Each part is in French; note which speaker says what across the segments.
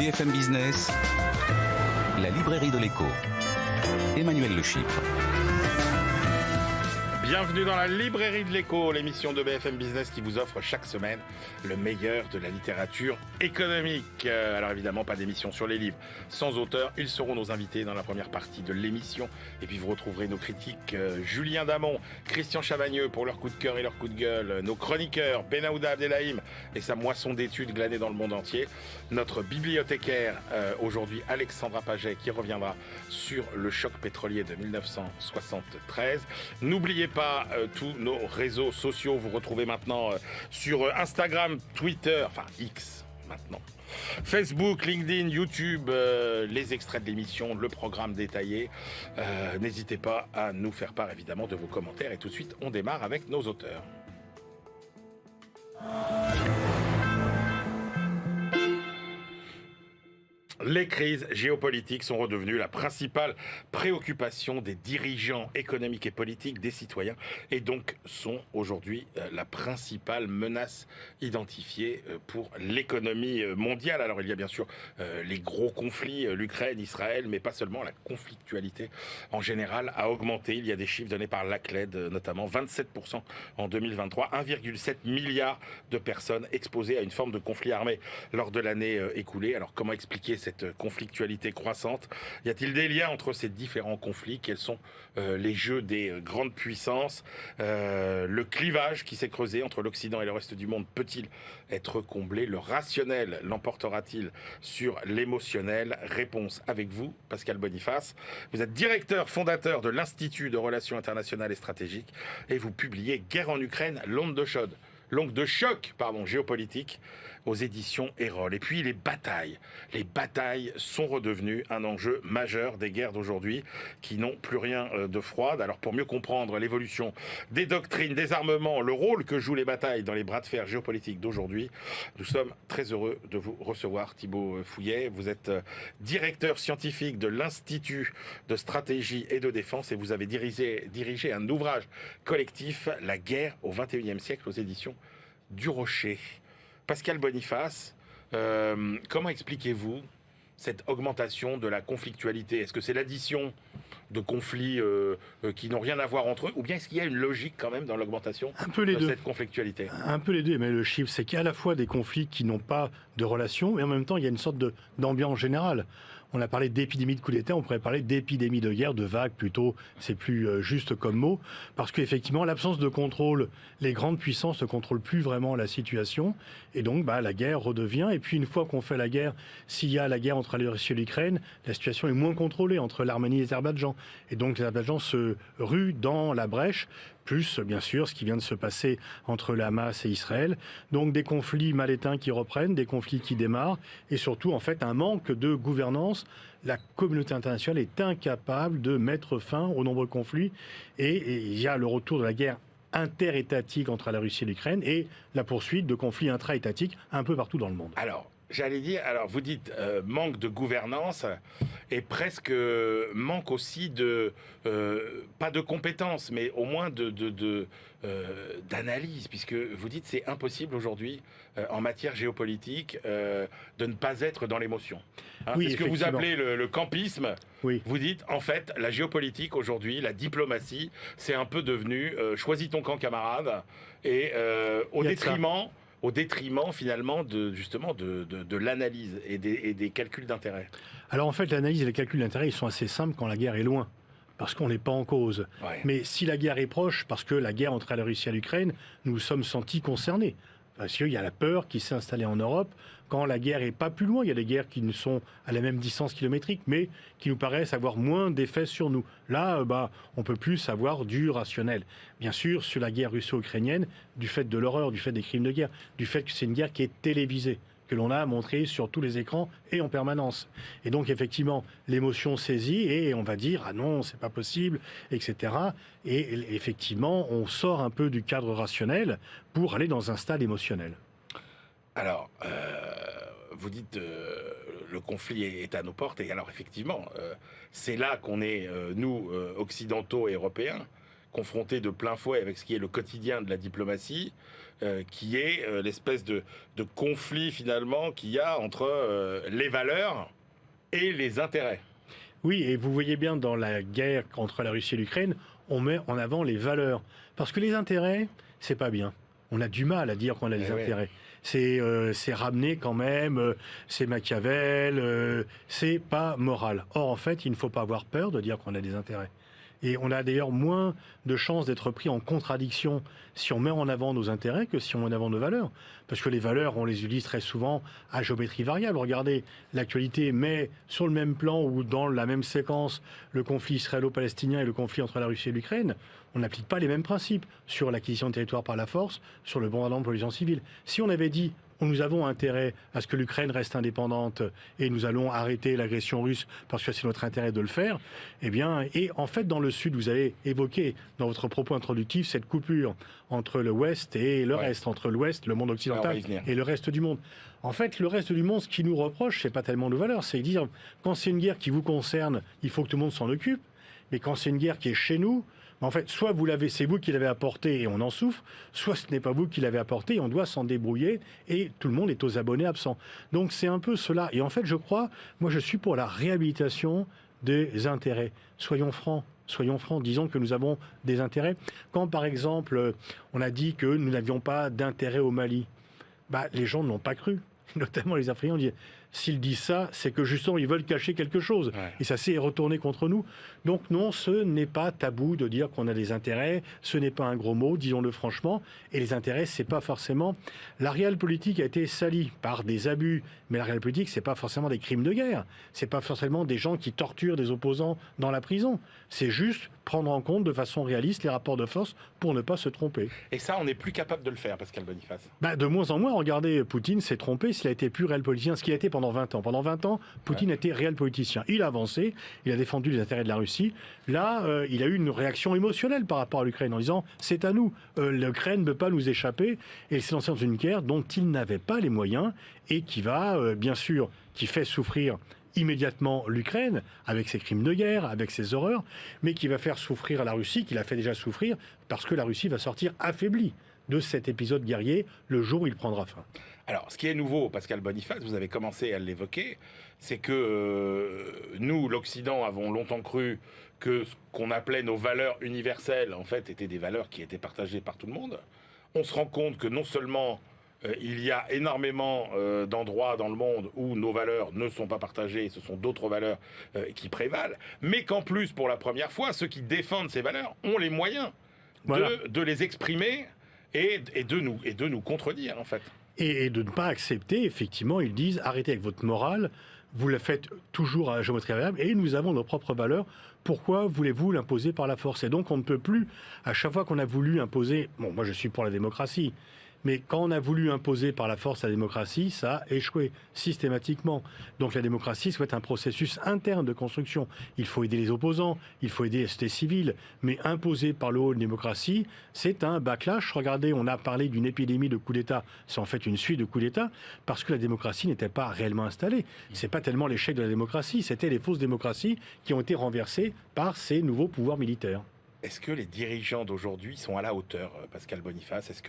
Speaker 1: BFM Business, la librairie de l'écho. Emmanuel Le Chypre.
Speaker 2: Bienvenue dans la librairie de l'écho, l'émission de BFM Business qui vous offre chaque semaine le meilleur de la littérature économique. Alors évidemment, pas d'émission sur les livres sans auteur. Ils seront nos invités dans la première partie de l'émission. Et puis vous retrouverez nos critiques Julien Damon, Christian Chavagneux pour leur coup de cœur et leur coup de gueule. Nos chroniqueurs Benaouda Abdelhaim et sa moisson d'études glanée dans le monde entier. Notre bibliothécaire aujourd'hui Alexandra Paget qui reviendra sur le choc pétrolier de 1973. N'oubliez pas tous nos réseaux sociaux. Vous retrouvez maintenant sur Instagram, Twitter, enfin X maintenant, Facebook, LinkedIn, YouTube, les extraits de l'émission, le programme détaillé. N'hésitez pas à nous faire part évidemment de vos commentaires. Et tout de suite, on démarre avec nos auteurs. Les crises géopolitiques sont redevenues la principale préoccupation des dirigeants économiques et politiques, des citoyens, et donc sont aujourd'hui la principale menace identifiée pour l'économie mondiale. Alors il y a bien sûr les gros conflits, l'Ukraine, Israël, mais pas seulement. La conflictualité en général a augmenté. Il y a des chiffres donnés par l'ACLED, notamment 27% en 2023, 1,7 milliard de personnes exposées à une forme de conflit armé lors de l'année écoulée. Alors comment expliquer cette conflictualité croissante? Y a-t-il des liens entre ces différents conflits? Quels sont les jeux des grandes puissances? Le clivage qui s'est creusé entre l'Occident et le reste du monde peut-il être comblé? Le rationnel l'emportera-t-il sur l'émotionnel? Réponse avec vous, Pascal Boniface. Vous êtes directeur fondateur de l'Institut de Relations Internationales et Stratégiques et vous publiez Guerre en Ukraine, l'onde de choc géopolitique aux éditions Erol. Et puis les batailles sont redevenues un enjeu majeur des guerres d'aujourd'hui qui n'ont plus rien de froide. Alors pour mieux comprendre l'évolution des doctrines, des armements, le rôle que jouent les batailles dans les bras de fer géopolitiques d'aujourd'hui, nous sommes très heureux de vous recevoir, Thibaut Fouillet. Vous êtes directeur scientifique de l'Institut de stratégie et de défense et vous avez dirigé un ouvrage collectif, La guerre au XXIe siècle, aux éditions du Rocher. Pascal Boniface, comment expliquez-vous cette augmentation de la conflictualité? Est-ce que c'est l'addition de conflits qui n'ont rien à voir entre eux, ou bien est-ce qu'il y a une logique quand même dans l'augmentation de cette conflictualité?
Speaker 3: Un peu les deux, mais le chiffre, c'est qu'il y a à la fois des conflits qui n'ont pas de relation, et en même temps, il y a une sorte d'ambiance générale. On a parlé d'épidémie de coup d'État, on pourrait parler d'épidémie de guerre, de vague plutôt, c'est plus juste comme mot, parce qu'effectivement, l'absence de contrôle, les grandes puissances ne contrôlent plus vraiment la situation, et donc la guerre redevient, et puis une fois qu'on fait la guerre, s'il y a la guerre entre la Russie et l'Ukraine, la situation est moins contrôlée entre l'Arménie et l'Azerbaïdjan, et donc l'Azerbaïdjan se rue dans la brèche, plus bien sûr ce qui vient de se passer entre le Hamas et Israël. Donc des conflits mal éteints qui reprennent, des conflits qui démarrent, et surtout en fait un manque de gouvernance. La communauté internationale est incapable de mettre fin aux nombreux conflits, et il y a le retour de la guerre interétatique entre la Russie et l'Ukraine et la poursuite de conflits intra-étatiques un peu partout dans le monde.
Speaker 2: Alors, vous dites manque de gouvernance et presque manque aussi de, pas de compétences, mais au moins d'analyse, puisque vous dites c'est impossible aujourd'hui en matière géopolitique de ne pas être dans l'émotion.
Speaker 3: Oui,
Speaker 2: c'est ce que vous appelez le campisme.
Speaker 3: Oui.
Speaker 2: Vous dites en fait la géopolitique aujourd'hui, la diplomatie, c'est un peu devenu choisis ton camp camarade et au détriment finalement de l'analyse et des calculs d'intérêt.
Speaker 3: Alors en fait, l'analyse et les calculs d'intérêt, ils sont assez simples quand la guerre est loin, parce qu'on n'est pas en cause. Ouais. Mais si la guerre est proche, parce que la guerre entre la Russie et l'Ukraine, nous nous sommes sentis concernés. Parce qu'il y a la peur qui s'est installée en Europe. Quand la guerre est pas plus loin, il y a des guerres qui ne sont à la même distance kilométrique, mais qui nous paraissent avoir moins d'effets sur nous. Là, on peut plus avoir du rationnel. Bien sûr, sur la guerre russo-ukrainienne, du fait de l'horreur, du fait des crimes de guerre, du fait que c'est une guerre qui est télévisée, que l'on a montré sur tous les écrans et en permanence. Et donc, effectivement, l'émotion saisit et on va dire « Ah non, c'est pas possible », etc. Et effectivement, on sort un peu du cadre rationnel pour aller dans un stade émotionnel.
Speaker 2: Alors, vous dites le conflit est à nos portes, et alors effectivement, c'est là qu'on est, nous, occidentaux et européens, confronté de plein fouet avec ce qui est le quotidien de la diplomatie, qui est l'espèce de conflit finalement qu'il y a entre les valeurs et les intérêts.
Speaker 3: Oui, et vous voyez bien dans la guerre entre la Russie et l'Ukraine, on met en avant les valeurs. Parce que les intérêts, c'est pas bien. On a du mal à dire qu'on a des intérêts. C'est ramené quand même, c'est Machiavel, c'est pas moral. Or, en fait, il ne faut pas avoir peur de dire qu'on a des intérêts. Et on a d'ailleurs moins de chances d'être pris en contradiction si on met en avant nos intérêts que si on met en avant nos valeurs. Parce que les valeurs, on les utilise très souvent à géométrie variable. Regardez, l'actualité met sur le même plan ou dans la même séquence le conflit israélo-palestinien et le conflit entre la Russie et l'Ukraine. On n'applique pas les mêmes principes sur l'acquisition de territoire par la force, sur le bombardement de population civile. Si on avait dit nous avons intérêt à ce que l'Ukraine reste indépendante et nous allons arrêter l'agression russe parce que c'est notre intérêt de le faire, eh bien, et en fait, dans le Sud, vous avez évoqué dans votre propos introductif cette coupure entre le Ouest et le reste, entre l'Ouest, le monde occidental et le reste du monde. En fait, le reste du monde, ce qui nous reproche, c'est pas tellement nos valeurs, c'est dire quand c'est une guerre qui vous concerne, il faut que tout le monde s'en occupe, mais quand c'est une guerre qui est chez nous, en fait, soit c'est vous qui l'avez apporté et on en souffre, soit ce n'est pas vous qui l'avez apporté et on doit s'en débrouiller et tout le monde est aux abonnés absents. Donc c'est un peu cela. Et en fait, moi je suis pour la réhabilitation des intérêts. Soyons francs, disons que nous avons des intérêts. Quand par exemple, on a dit que nous n'avions pas d'intérêt au Mali, les gens ne l'ont pas cru. Notamment les Africains ont dit s'ils disent ça, c'est que justement ils veulent cacher quelque chose. Ouais. Et ça s'est retourné contre nous. Donc non, ce n'est pas tabou de dire qu'on a des intérêts, ce n'est pas un gros mot, disons-le franchement. Et les intérêts, c'est pas forcément... La réelle politique a été salie par des abus, mais la réelle politique, c'est pas forcément des crimes de guerre. C'est pas forcément des gens qui torturent des opposants dans la prison. C'est juste prendre en compte de façon réaliste les rapports de force pour ne pas se tromper.
Speaker 2: Et ça, on n'est plus capable de le faire, Pascal Boniface.
Speaker 3: De moins en moins, regardez, Poutine s'est trompé s'il a été plus réel politicien, ce qu'il a été pendant 20 ans. Pendant 20 ans, Poutine était réel politicien. Il a avancé, il a défendu les intérêts de la Russie. Là, il a eu une réaction émotionnelle par rapport à l'Ukraine en disant « c'est à nous, l'Ukraine ne peut pas nous échapper ». Et il s'est lancé dans une guerre dont il n'avait pas les moyens et qui va, bien sûr, qui fait souffrir immédiatement l'Ukraine, avec ses crimes de guerre, avec ses horreurs, mais qui va faire souffrir la Russie, qui l'a fait déjà souffrir, parce que la Russie va sortir affaiblie de cet épisode guerrier le jour où il prendra fin.
Speaker 2: Alors, ce qui est nouveau, Pascal Boniface, vous avez commencé à l'évoquer, c'est que nous, l'Occident, avons longtemps cru que ce qu'on appelait nos valeurs universelles, en fait, étaient des valeurs qui étaient partagées par tout le monde. On se rend compte que non seulement il y a énormément d'endroits dans le monde où nos valeurs ne sont pas partagées, ce sont d'autres valeurs qui prévalent, mais qu'en plus, pour la première fois, ceux qui défendent ces valeurs ont les moyens de les exprimer et de nous contredire, en fait.
Speaker 3: Et de ne pas accepter, effectivement, ils disent, arrêtez avec votre morale, vous la faites toujours à la géométrie variable, et nous avons nos propres valeurs, pourquoi voulez-vous l'imposer par la force? Et donc on ne peut plus, à chaque fois qu'on a voulu imposer, moi je suis pour la démocratie, mais quand on a voulu imposer par la force la démocratie, ça a échoué systématiquement. Donc la démocratie doit être un processus interne de construction. Il faut aider les opposants, il faut aider les sociétés civiles, mais imposer par le haut une démocratie, c'est un backlash. Regardez, on a parlé d'une épidémie de coups d'État. C'est en fait une suite de coups d'État parce que la démocratie n'était pas réellement installée. C'est pas tellement l'échec de la démocratie, c'était les fausses démocraties qui ont été renversées par ces nouveaux pouvoirs militaires.
Speaker 2: Est-ce que les dirigeants d'aujourd'hui sont à la hauteur, Pascal Boniface? Est-ce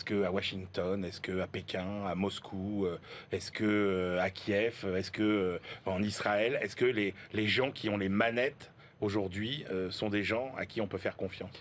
Speaker 2: que à Washington, est-ce que à Pékin, à Moscou, est-ce que à Kiev, est-ce que en Israël, est-ce que les gens qui ont les manettes aujourd'hui sont des gens à qui on peut faire confiance?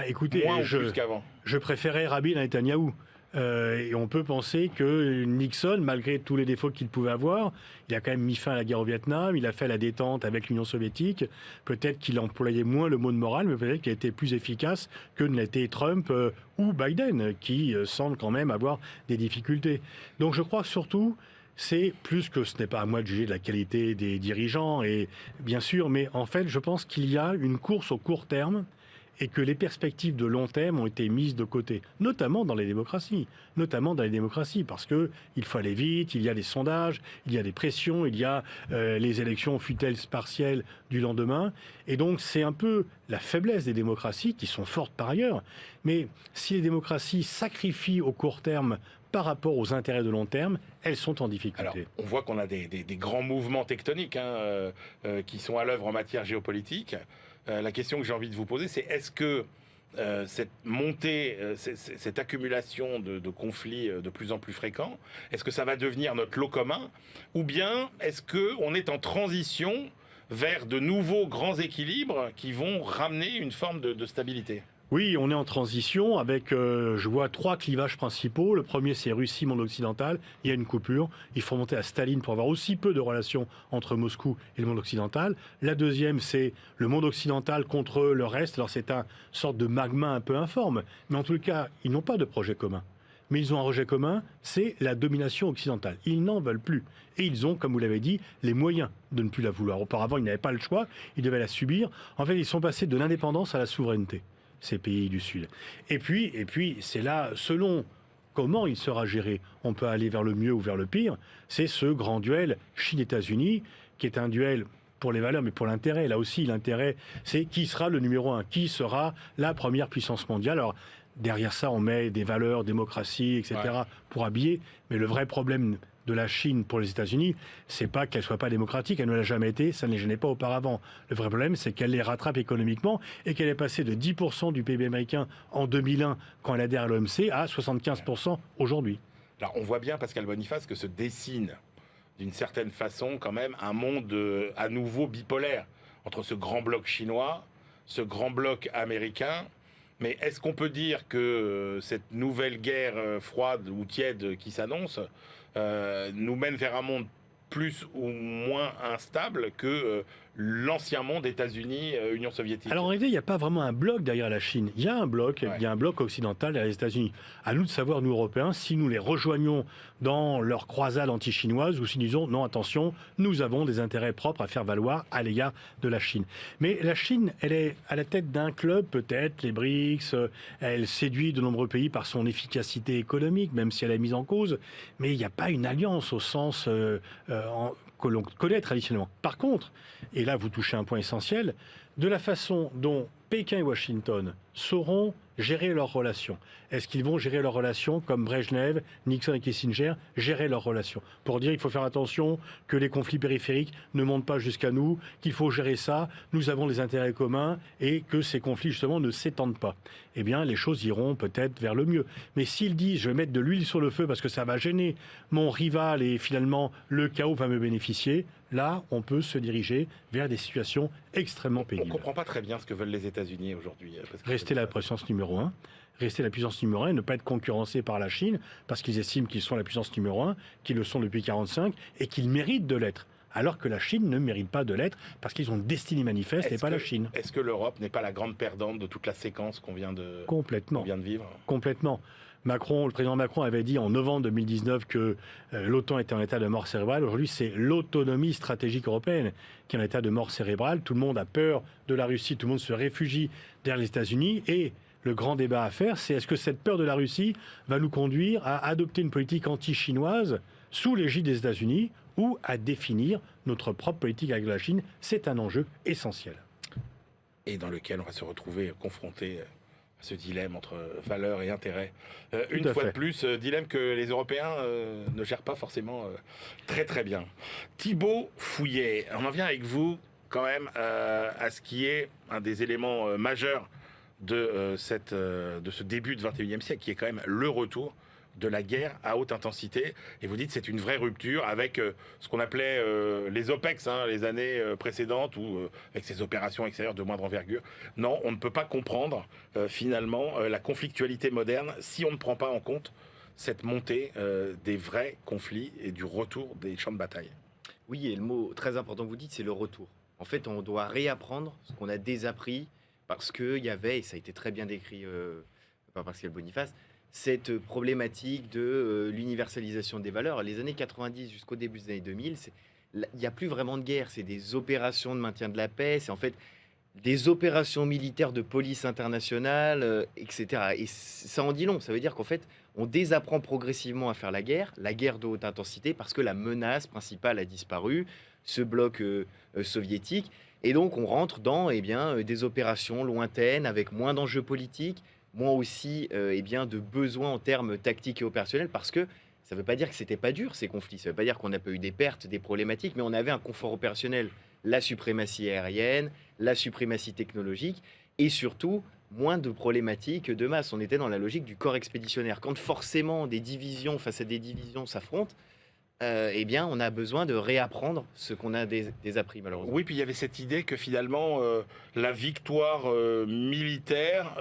Speaker 3: Écoutez,
Speaker 2: moins ou plus qu'avant.
Speaker 3: Je préférais Rabin à Netanyahou. Et on peut penser que Nixon, malgré tous les défauts qu'il pouvait avoir, il a quand même mis fin à la guerre au Vietnam, il a fait la détente avec l'Union soviétique. Peut-être qu'il employait moins le mot de morale, mais peut-être qu'il a été plus efficace que ne l'a été Trump ou Biden, qui semblent quand même avoir des difficultés. Donc je crois que surtout, c'est plus que ce n'est pas à moi de juger de la qualité des dirigeants, et bien sûr, mais en fait, je pense qu'il y a une course au court terme et que les perspectives de long terme ont été mises de côté, notamment dans les démocraties, parce que il faut aller vite, il y a des sondages, il y a des pressions, il y a les élections fut-elles partielles du lendemain, et donc c'est un peu la faiblesse des démocraties, qui sont fortes par ailleurs, mais si les démocraties sacrifient au court terme par rapport aux intérêts de long terme, elles sont en difficulté.
Speaker 2: Alors, on voit qu'on a des grands mouvements tectoniques qui sont à l'œuvre en matière géopolitique. la question que j'ai envie de vous poser, c'est est-ce que cette montée, cette accumulation de conflits de plus en plus fréquents, est-ce que ça va devenir notre lot commun, ou bien est-ce qu'on est en transition vers de nouveaux grands équilibres qui vont ramener une forme de stabilité?
Speaker 3: Oui, on est en transition avec, je vois 3 clivages principaux. Le premier, c'est Russie, monde occidental. Il y a une coupure. Il faut monter à Staline pour avoir aussi peu de relations entre Moscou et le monde occidental. La deuxième, c'est le monde occidental contre le reste. Alors c'est une sorte de magma un peu informe. Mais en tout cas, ils n'ont pas de projet commun. Mais ils ont un rejet commun, c'est la domination occidentale. Ils n'en veulent plus. Et ils ont, comme vous l'avez dit, les moyens de ne plus la vouloir. Auparavant, ils n'avaient pas le choix. Ils devaient la subir. En fait, ils sont passés de l'indépendance à la souveraineté, ces pays du Sud. Et puis, c'est là, selon comment il sera géré, on peut aller vers le mieux ou vers le pire, c'est ce grand duel Chine-États-Unis, qui est un duel pour les valeurs, mais pour l'intérêt. Là aussi, l'intérêt, c'est qui sera le numéro 1, qui sera la première puissance mondiale. Alors, derrière ça, on met des valeurs, démocratie, etc., pour habiller. Mais le vrai problème de la Chine pour les États-Unis, c'est pas qu'elle soit pas démocratique, elle ne l'a jamais été, ça ne les gênait pas auparavant. Le vrai problème, c'est qu'elle les rattrape économiquement et qu'elle est passée de 10% du PIB américain en 2001, quand elle adhère à l'OMC, à 75% aujourd'hui.
Speaker 2: Alors, on voit bien, Pascal Boniface, que se dessine d'une certaine façon quand même un monde à nouveau bipolaire entre ce grand bloc chinois, ce grand bloc américain. Mais est-ce qu'on peut dire que cette nouvelle guerre froide ou tiède qui s'annonce nous mène vers un monde plus ou moins instable que l'ancien monde États-Unis, Union soviétique?
Speaker 3: Alors en réalité, il n'y a pas vraiment un bloc derrière la Chine. Il y a un bloc, il y a un bloc occidental derrière les États-Unis. À nous de savoir, nous Européens, si nous les rejoignons dans leur croisade anti-chinoise ou si nous disons non, attention, nous avons des intérêts propres à faire valoir à l'égard de la Chine. Mais la Chine, elle est à la tête d'un club, peut-être, les BRICS, elle séduit de nombreux pays par son efficacité économique, même si elle est mise en cause, mais il n'y a pas une alliance au sens que l'on connaît traditionnellement. Par contre, et là vous touchez un point essentiel, de la façon dont Pékin et Washington sauront gérer leurs relations. Est-ce qu'ils vont gérer leurs relations comme Brejnev, Nixon et Kissinger géraient leurs relations? Pour dire il faut faire attention que les conflits périphériques ne montent pas jusqu'à nous, qu'il faut gérer ça, nous avons des intérêts communs et que ces conflits justement ne s'étendent pas. Eh bien les choses iront peut-être vers le mieux. Mais s'ils disent je vais mettre de l'huile sur le feu parce que ça va gêner mon rival et finalement le chaos va me bénéficier, là on peut se diriger vers des situations extrêmement pénibles.
Speaker 2: On ne comprend pas très bien ce que veulent les États-Unis aujourd'hui.
Speaker 3: Rester la puissance numéro 1. Rester la puissance numéro 1 et ne pas être concurrencé par la Chine parce qu'ils estiment qu'ils sont la puissance numéro 1, qu'ils le sont depuis 1945 et qu'ils méritent de l'être. Alors que la Chine ne mérite pas de l'être parce qu'ils ont une destinée manifeste et pas la Chine.
Speaker 2: Est-ce que l'Europe n'est pas la grande perdante de toute la séquence qu'on vient de vivre?
Speaker 3: Complètement. Le président Macron avait dit en novembre 2019 que l'OTAN était en état de mort cérébrale. Aujourd'hui, c'est l'autonomie stratégique européenne qui est en état de mort cérébrale. Tout le monde a peur de la Russie, tout le monde se réfugie derrière les États-Unis et le grand débat à faire, c'est est-ce que cette peur de la Russie va nous conduire à adopter une politique anti-chinoise sous l'égide des États-Unis ou à définir notre propre politique avec la Chine? C'est un enjeu essentiel.
Speaker 2: Et dans lequel on va se retrouver confronté à ce dilemme entre valeurs et intérêts. Une fois de plus, dilemme que les Européens ne gèrent pas forcément très très bien. Thibaut Fouillet, on en vient avec vous quand même à ce qui est un des éléments majeurs de ce début du XXIe siècle, qui est quand même le retour de la guerre à haute intensité. Et vous dites que c'est une vraie rupture avec ce qu'on appelait les OPEX, les années précédentes, ou avec ces opérations extérieures de moindre envergure. Non, on ne peut pas comprendre finalement la conflictualité moderne si on ne prend pas en compte cette montée des vrais conflits et du retour des champs de bataille.
Speaker 4: Oui, et le mot très important que vous dites, c'est le retour. En fait, on doit réapprendre ce qu'on a désappris parce qu'il y avait, et ça a été très bien décrit par Pascal Boniface, cette problématique de l'universalisation des valeurs. Les années 90 jusqu'au début des années 2000, il n'y a plus vraiment de guerre. C'est des opérations de maintien de la paix. C'est en fait des opérations militaires de police internationale, etc. Et ça en dit long. Ça veut dire qu'en fait, on désapprend progressivement à faire la guerre de haute intensité, parce que la menace principale a disparu, ce bloc soviétique. Et donc, on rentre dans des opérations lointaines, avec moins d'enjeux politiques, moins aussi de besoins en termes tactiques et opérationnels, parce que ça ne veut pas dire que c'était pas dur, ces conflits. Ça ne veut pas dire qu'on n'a pas eu des pertes, des problématiques, mais on avait un confort opérationnel la suprématie aérienne, la suprématie technologique, et surtout moins de problématiques de masse. On était dans la logique du corps expéditionnaire. Quand forcément des divisions face à des divisions s'affrontent, eh bien, on a besoin de réapprendre ce qu'on a désappris, malheureusement.
Speaker 2: Oui, puis il y avait cette idée que finalement, la victoire militaire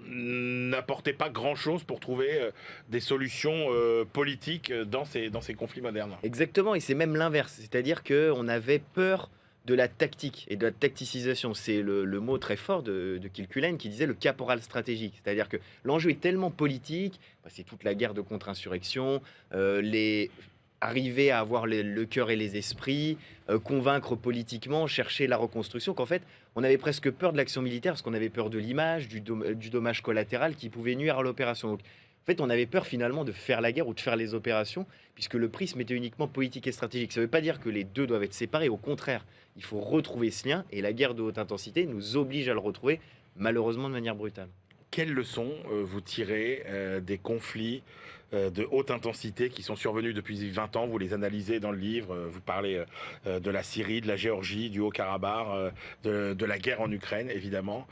Speaker 2: n'apportait pas grand-chose pour trouver des solutions politiques dans ces conflits modernes.
Speaker 4: Exactement, et c'est même l'inverse. C'est-à-dire qu'on avait peur de la tactique et de la tacticisation. C'est le mot très fort de Kilcullen qui disait le caporal stratégique. C'est-à-dire que l'enjeu est tellement politique, c'est toute la guerre de contre-insurrection, arriver à avoir le cœur et les esprits, convaincre politiquement, chercher la reconstruction, qu'en fait, on avait presque peur de l'action militaire parce qu'on avait peur de l'image, du dommage collatéral qui pouvait nuire à l'opération. Donc, en fait, on avait peur finalement de faire la guerre ou de faire les opérations, puisque le prisme était uniquement politique et stratégique. Ça ne veut pas dire que les deux doivent être séparés, au contraire, il faut retrouver ce lien, et la guerre de haute intensité nous oblige à le retrouver, malheureusement de manière brutale.
Speaker 2: Quelles leçons vous tirez des conflits de haute intensité qui sont survenus depuis 20 ans? Vous les analysez dans le livre, vous parlez de la Syrie, de la Géorgie, du Haut-Karabakh, de la guerre en Ukraine, évidemment.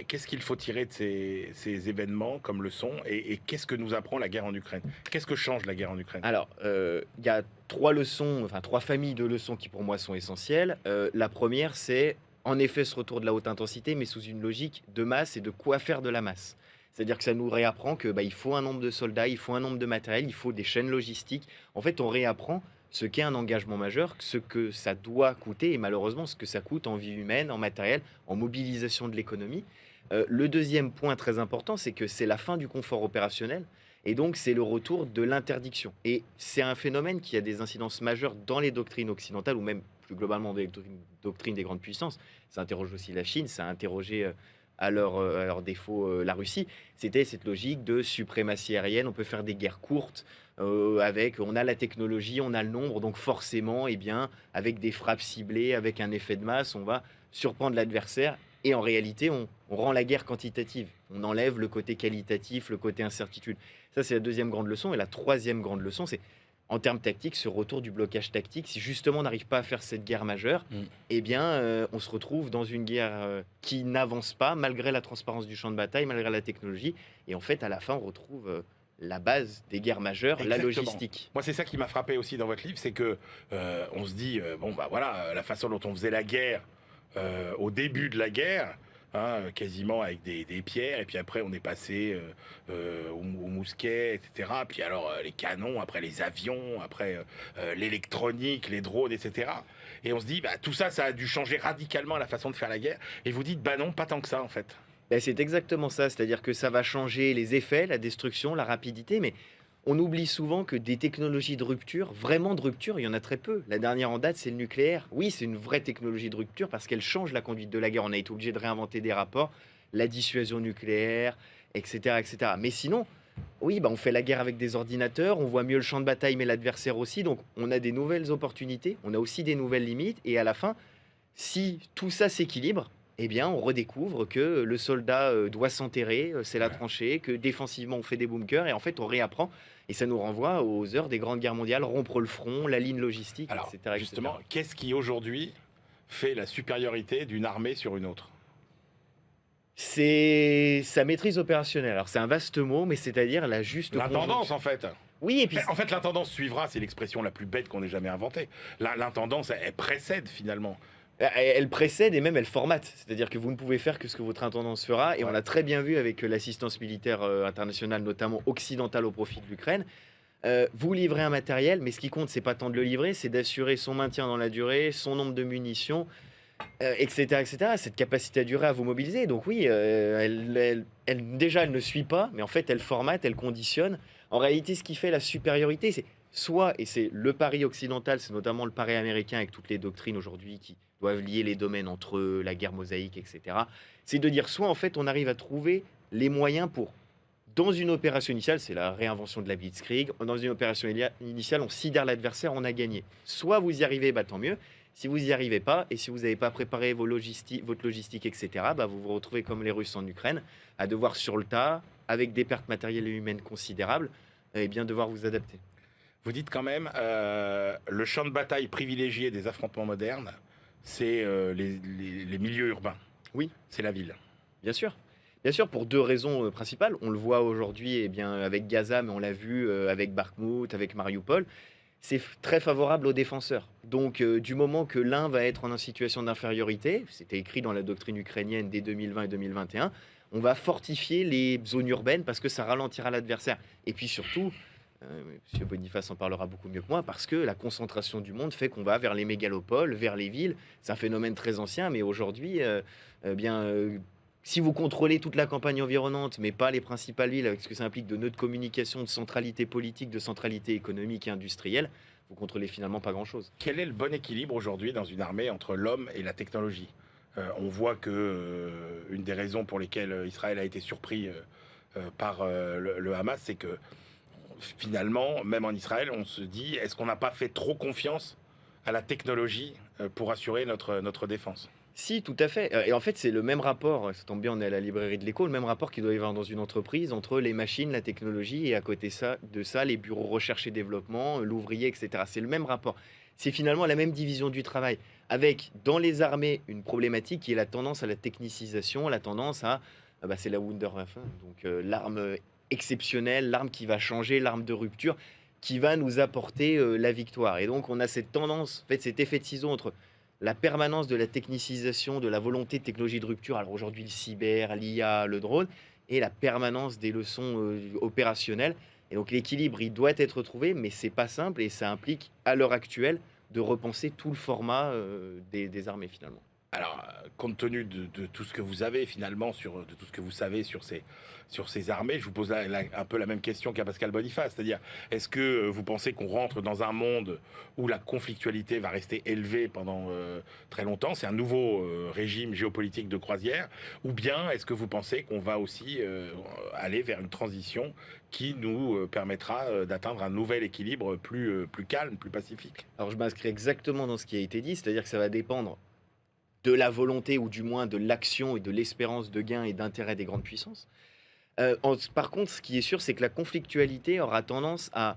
Speaker 2: Qu'est-ce qu'il faut tirer de ces événements comme leçon, et qu'est-ce que nous apprend la guerre en Ukraine? Qu'est-ce que change la guerre en Ukraine?
Speaker 4: Alors, il y a trois familles de leçons qui pour moi sont essentielles. La première, c'est en effet ce retour de la haute intensité, mais sous une logique de masse et de quoi faire de la masse. C'est-à-dire que ça nous réapprend que il faut un nombre de soldats, il faut un nombre de matériel, il faut des chaînes logistiques. En fait, on réapprend ce qu'est un engagement majeur, ce que ça doit coûter et malheureusement ce que ça coûte en vie humaine, en matériel, en mobilisation de l'économie. Le deuxième point très important, c'est que c'est la fin du confort opérationnel et donc c'est le retour de l'interdiction. Et c'est un phénomène qui a des incidences majeures dans les doctrines occidentales ou même plus globalement dans les doctrines des grandes puissances. Ça interroge aussi la Chine, ça a interrogé à leur défaut la Russie. C'était cette logique de suprématie aérienne. On peut faire des guerres courtes on a la technologie, on a le nombre, donc forcément, avec des frappes ciblées, avec un effet de masse, on va surprendre l'adversaire. Et en réalité, on rend la guerre quantitative. On enlève le côté qualitatif, le côté incertitude. Ça, c'est la deuxième grande leçon. Et la troisième grande leçon, c'est en termes tactiques, ce retour du blocage tactique. Si justement on n'arrive pas à faire cette guerre majeure, on se retrouve dans une guerre qui n'avance pas, malgré la transparence du champ de bataille, malgré la technologie. Et en fait, à la fin, on retrouve la base des guerres majeures,
Speaker 2: Exactement.
Speaker 4: la logistique.
Speaker 2: Moi, c'est ça qui m'a frappé aussi dans votre livre, c'est que on se dit, la façon dont on faisait la guerre au début de la guerre, quasiment avec des pierres, et puis après on est passé au mousquet, etc. Puis alors les canons, après les avions, après l'électronique, les drones, etc. Et on se dit, tout ça, ça a dû changer radicalement la façon de faire la guerre. Et vous dites, non, pas tant que ça en fait.
Speaker 4: C'est exactement ça, c'est-à-dire que ça va changer les effets, la destruction, la rapidité, mais on oublie souvent que des technologies de rupture, vraiment de rupture, il y en a très peu. La dernière en date, c'est le nucléaire. Oui, c'est une vraie technologie de rupture parce qu'elle change la conduite de la guerre. On a été obligé de réinventer des rapports, la dissuasion nucléaire, etc. etc. Mais sinon, oui, on fait la guerre avec des ordinateurs, on voit mieux le champ de bataille, mais l'adversaire aussi. Donc, on a des nouvelles opportunités, on a aussi des nouvelles limites. Et à la fin, si tout ça s'équilibre, on redécouvre que le soldat doit s'enterrer, c'est la tranchée, que défensivement, on fait des bunkers. Et en fait, on réapprend. Et ça nous renvoie aux heures des grandes guerres mondiales, rompre le front, la ligne logistique,
Speaker 2: Alors,
Speaker 4: etc.
Speaker 2: justement, qu'est-ce qui aujourd'hui fait la supériorité d'une armée sur une autre?
Speaker 4: C'est sa maîtrise opérationnelle. Alors c'est un vaste mot, mais c'est-à-dire la juste
Speaker 2: l'intendance en fait.
Speaker 4: Oui, et puis
Speaker 2: en fait, l'intendance suivra, c'est l'expression la plus bête qu'on ait jamais inventée. L'intendance, elle précède finalement.
Speaker 4: Elle précède et même elle formate. C'est-à-dire que vous ne pouvez faire que ce que votre intendance fera. Et on l'a très bien vu avec l'assistance militaire internationale, notamment occidentale au profit de l'Ukraine. Vous livrez un matériel, mais ce qui compte, c'est pas tant de le livrer, c'est d'assurer son maintien dans la durée, son nombre de munitions, etc., etc. Cette capacité à durer, à vous mobiliser. Donc oui, elle ne suit pas, mais en fait, elle formate, elle conditionne. En réalité, ce qui fait la supériorité, c'est soit, et c'est le pari occidental, c'est notamment le pari américain avec toutes les doctrines aujourd'hui qui doivent lier les domaines entre eux, la guerre mosaïque, etc. C'est de dire soit en fait on arrive à trouver les moyens pour, dans une opération initiale, c'est la réinvention de la blitzkrieg, dans une opération initiale on sidère l'adversaire, on a gagné. Soit vous y arrivez, tant mieux. Si vous n'y arrivez pas, et si vous n'avez pas préparé votre logistique, etc., vous vous retrouvez comme les Russes en Ukraine, à devoir sur le tas, avec des pertes matérielles et humaines considérables, devoir vous adapter.
Speaker 2: Vous dites quand même, le champ de bataille privilégié des affrontements modernes, c'est les milieux urbains.
Speaker 4: Oui.
Speaker 2: C'est la ville.
Speaker 4: Bien sûr. Bien sûr, pour deux raisons principales. On le voit aujourd'hui avec Gaza, mais on l'a vu avec Bakhmout, avec Mariupol. C'est très favorable aux défenseurs. Donc, du moment que l'un va être en situation d'infériorité, c'était écrit dans la doctrine ukrainienne dès 2020 et 2021, on va fortifier les zones urbaines parce que ça ralentira l'adversaire. Et puis surtout, M. Boniface en parlera beaucoup mieux que moi, parce que la concentration du monde fait qu'on va vers les mégalopoles, vers les villes. C'est un phénomène très ancien, mais aujourd'hui, si vous contrôlez toute la campagne environnante, mais pas les principales villes, avec ce que ça implique de nœuds de communication, de centralité politique, de centralité économique et industrielle, vous contrôlez finalement pas grand-chose.
Speaker 2: Quel est le bon équilibre aujourd'hui dans une armée entre l'homme et la technologie ? On voit que une des raisons pour lesquelles Israël a été surpris par le Hamas, c'est que finalement, même en Israël, on se dit, est-ce qu'on n'a pas fait trop confiance à la technologie pour assurer notre défense ?
Speaker 4: Si, tout à fait. Et en fait, c'est le même rapport, ça tombe bien, on est à la librairie de l'écho, le même rapport qu'il doit y avoir dans une entreprise entre les machines, la technologie et à côté de ça, les bureaux recherche et développement, l'ouvrier, etc. C'est le même rapport. C'est finalement la même division du travail, avec dans les armées une problématique qui est la tendance à la technicisation, la tendance à, c'est la Wunderwaffe, donc l'arme exceptionnelle, l'arme qui va changer, l'arme de rupture, qui va nous apporter la victoire. Et donc on a cette tendance, en fait, cet effet de ciseau entre la permanence de la technicisation, de la volonté de technologie de rupture, alors aujourd'hui le cyber, l'IA, le drone, et la permanence des leçons opérationnelles. Et donc l'équilibre, il doit être trouvé, mais c'est pas simple et ça implique à l'heure actuelle de repenser tout le format des armées finalement.
Speaker 2: Alors, compte tenu de tout ce que vous avez finalement, de tout ce que vous savez sur ces armées, je vous pose un peu la même question qu'à Pascal Boniface. C'est-à-dire, est-ce que vous pensez qu'on rentre dans un monde où la conflictualité va rester élevée pendant très longtemps ? C'est un nouveau régime géopolitique de croisière. Ou bien est-ce que vous pensez qu'on va aussi aller vers une transition qui nous permettra d'atteindre un nouvel équilibre plus calme, plus pacifique ?
Speaker 4: Alors je m'inscris exactement dans ce qui a été dit, c'est-à-dire que ça va dépendre de la volonté ou du moins de l'action et de l'espérance de gain et d'intérêt des grandes puissances. Par contre, ce qui est sûr, c'est que la conflictualité aura tendance à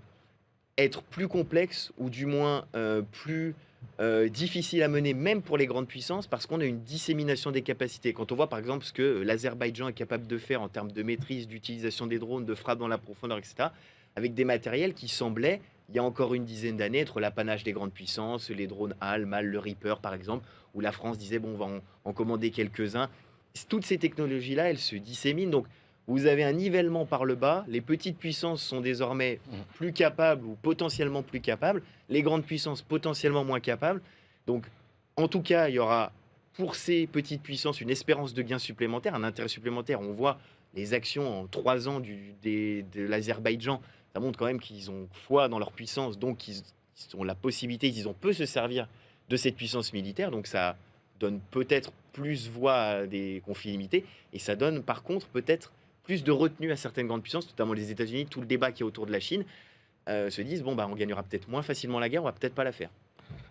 Speaker 4: être plus complexe ou du moins plus difficile à mener, même pour les grandes puissances, parce qu'on a une dissémination des capacités. Quand on voit par exemple ce que l'Azerbaïdjan est capable de faire en termes de maîtrise, d'utilisation des drones, de frappe dans la profondeur, etc., avec des matériels qui semblaient, il y a encore une dizaine d'années, être l'apanage des grandes puissances, les drones HAL, MAL, le Reaper par exemple, où la France disait, bon, on va en commander quelques-uns. Toutes ces technologies-là, elles se disséminent. Donc, vous avez un nivellement par le bas. Les petites puissances sont désormais plus capables ou potentiellement plus capables. Les grandes puissances potentiellement moins capables. Donc, en tout cas, il y aura pour ces petites puissances une espérance de gain supplémentaire, un intérêt supplémentaire. On voit les actions en 3 ans de l'Azerbaïdjan. Ça montre quand même qu'ils ont foi dans leur puissance. Donc, ils ont la possibilité, ils ont peu se servir de cette puissance militaire, donc ça donne peut-être plus voix à des conflits limités, et ça donne par contre peut-être plus de retenue à certaines grandes puissances, notamment les États-Unis, tout le débat qui est autour de la Chine, se disent, bon, on gagnera peut-être moins facilement la guerre, on va peut-être pas la faire.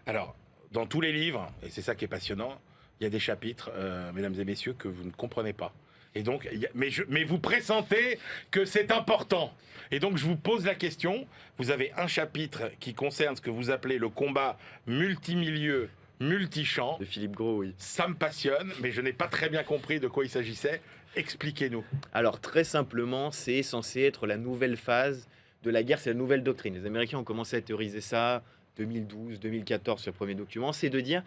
Speaker 2: Alors, dans tous les livres, et c'est ça qui est passionnant, il y a des chapitres, mesdames et messieurs, que vous ne comprenez pas. Et donc, mais vous pressentez que c'est important. Et donc, je vous pose la question. Vous avez un chapitre qui concerne ce que vous appelez le combat multimilieu, multichamp.
Speaker 4: De Philippe Gros, oui.
Speaker 2: Ça me passionne, mais je n'ai pas très bien compris de quoi il s'agissait. Expliquez-nous.
Speaker 4: Alors, très simplement, c'est censé être la nouvelle phase de la guerre, c'est la nouvelle doctrine. Les Américains ont commencé à théoriser ça 2012, 2014 sur le premier document. C'est de dire...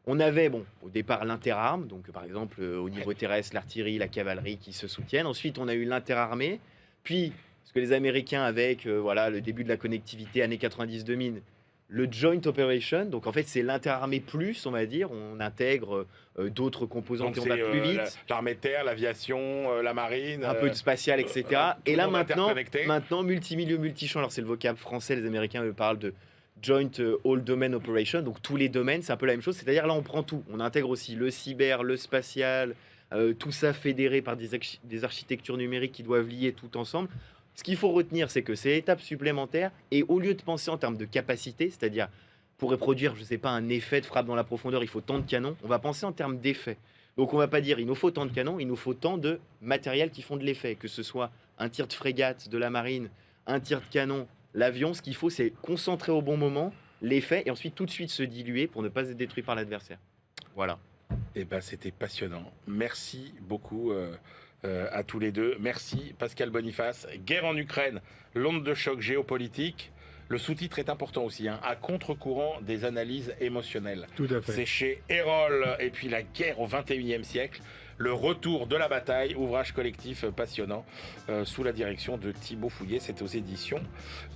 Speaker 4: On avait, au départ, l'interarme, donc par exemple, au niveau terrestre, l'artillerie, la cavalerie qui se soutiennent. Ensuite, on a eu l'interarmée. Puis, ce que les Américains, avec le début de la connectivité, années 90-2000, le Joint Operation. Donc, en fait, c'est l'interarmée plus, on va dire. On intègre d'autres composants qui vont pas plus vite.
Speaker 2: L'armée de terre, l'aviation, la marine.
Speaker 4: Un peu de spatial, etc. Et là, maintenant, multimilieu, multichamp. Alors, c'est le vocable français. Les Américains eux, parlent de Joint All Domain Operation, donc tous les domaines, c'est un peu la même chose, c'est-à-dire là on prend tout, on intègre aussi le cyber, le spatial, tout ça fédéré par des architectures numériques qui doivent lier tout ensemble. Ce qu'il faut retenir, c'est que c'est l'étape supplémentaire, et au lieu de penser en termes de capacité, c'est-à-dire pour reproduire, je ne sais pas, un effet de frappe dans la profondeur, il faut tant de canons, on va penser en termes d'effet. Donc on ne va pas dire il nous faut tant de canons, il nous faut tant de matériel qui font de l'effet, que ce soit un tir de frégate de la marine, un tir de canon, l'avion, ce qu'il faut, c'est concentrer au bon moment l'effet et ensuite tout de suite se diluer pour ne pas être détruit par l'adversaire. Voilà.
Speaker 2: Eh ben, c'était passionnant. Merci beaucoup à tous les deux. Merci Pascal Boniface. Guerre en Ukraine, l'onde de choc géopolitique. Le sous-titre est important aussi, hein, à contre-courant des analyses émotionnelles.
Speaker 3: Tout à fait.
Speaker 2: C'est chez Erol. Et puis la guerre au XXIe siècle. Le retour de la bataille, ouvrage collectif passionnant, sous la direction de Thibaut Fouillet. C'est aux éditions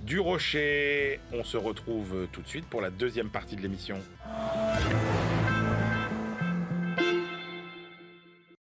Speaker 2: du Rocher. On se retrouve tout de suite pour la deuxième partie de l'émission.